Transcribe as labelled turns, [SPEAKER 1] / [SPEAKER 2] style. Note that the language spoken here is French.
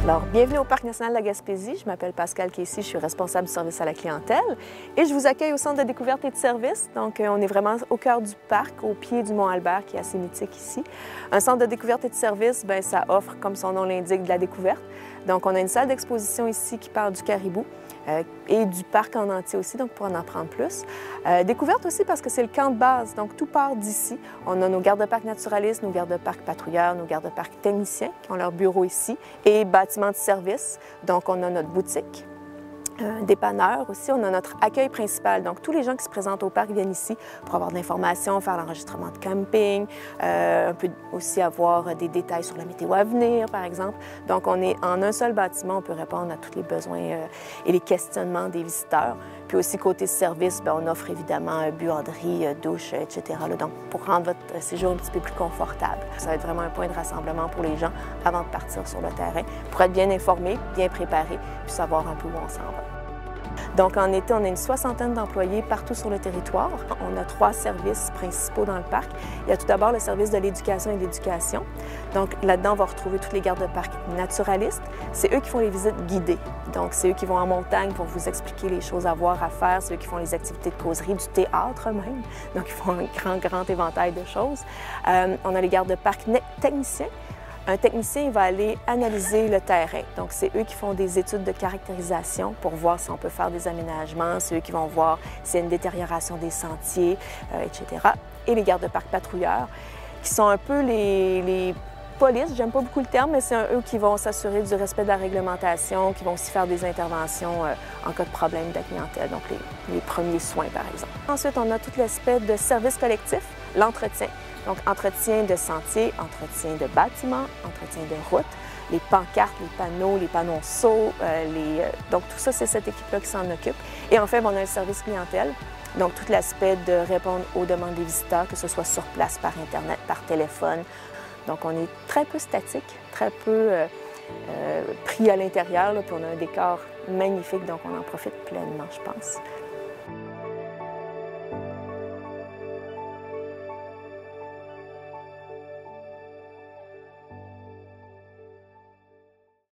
[SPEAKER 1] Alors, bienvenue au Parc national de la Gaspésie. Je m'appelle Pascale Casey, je suis responsable du service à la clientèle et je vous accueille au Centre de découverte et de service. Donc, on est vraiment au cœur du parc, au pied du Mont-Albert, qui est assez mythique ici. Un centre de découverte et de service, bien, ça offre, comme son nom l'indique, de la découverte. Donc, on a une salle d'exposition ici qui parle du caribou et du parc en entier aussi, donc pour en apprendre plus. Découverte aussi parce que c'est le camp de base, donc tout part d'ici. On a nos gardes-parcs naturalistes, nos gardes-parcs patrouilleurs, nos gardes-parcs techniciens qui ont leur bureau ici et bâtiments de service. Donc, on a notre boutique. Dépanneur aussi, on a notre accueil principal. Donc, tous les gens qui se présentent au parc viennent ici pour avoir de l'information, faire l'enregistrement de camping, on peut aussi avoir des détails sur la météo à venir, par exemple. Donc, on est en un seul bâtiment, on peut répondre à tous les besoins et les questionnements des visiteurs. Puis aussi, côté service, bien, on offre évidemment buanderie, douche, etc. Donc, pour rendre votre séjour un petit peu plus confortable. Ça va être vraiment un point de rassemblement pour les gens avant de partir sur le terrain, pour être bien informés, bien préparés, puis savoir un peu où on s'en va. Donc, en été, on a une 60aine d'employés partout sur le territoire. On a 3 services principaux dans le parc. Il y a tout d'abord le service de l'éducation et de l'éducation. Donc, là-dedans, on va retrouver tous les gardes-parcs naturalistes. C'est eux qui font les visites guidées. Donc, c'est eux qui vont en montagne pour vous expliquer les choses à voir, à faire. C'est eux qui font les activités de causerie, du théâtre même. Donc, ils font un grand éventail de choses. On a les gardes-parcs techniciens. Un technicien va aller analyser le terrain. Donc, c'est eux qui font des études de caractérisation pour voir si on peut faire des aménagements. C'est eux qui vont voir s'il y a une détérioration des sentiers, etc. Et les gardes-parcs patrouilleurs, qui sont un peu les polices, j'aime pas beaucoup le terme, mais c'est eux qui vont s'assurer du respect de la réglementation, qui vont aussi faire des interventions en cas de problème de la clientèle, donc les premiers soins, par exemple. Ensuite, on a tout l'aspect de service collectif, l'entretien. Donc, entretien de sentiers, entretien de bâtiments, entretien de routes, les pancartes, les panneaux sauts, donc tout ça, c'est cette équipe-là qui s'en occupe. Et enfin, on a le service clientèle, donc tout l'aspect de répondre aux demandes des visiteurs, que ce soit sur place, par Internet, par téléphone. Donc, on est très peu statique, très peu pris à l'intérieur, puis on a un décor magnifique, donc on en profite pleinement, je pense.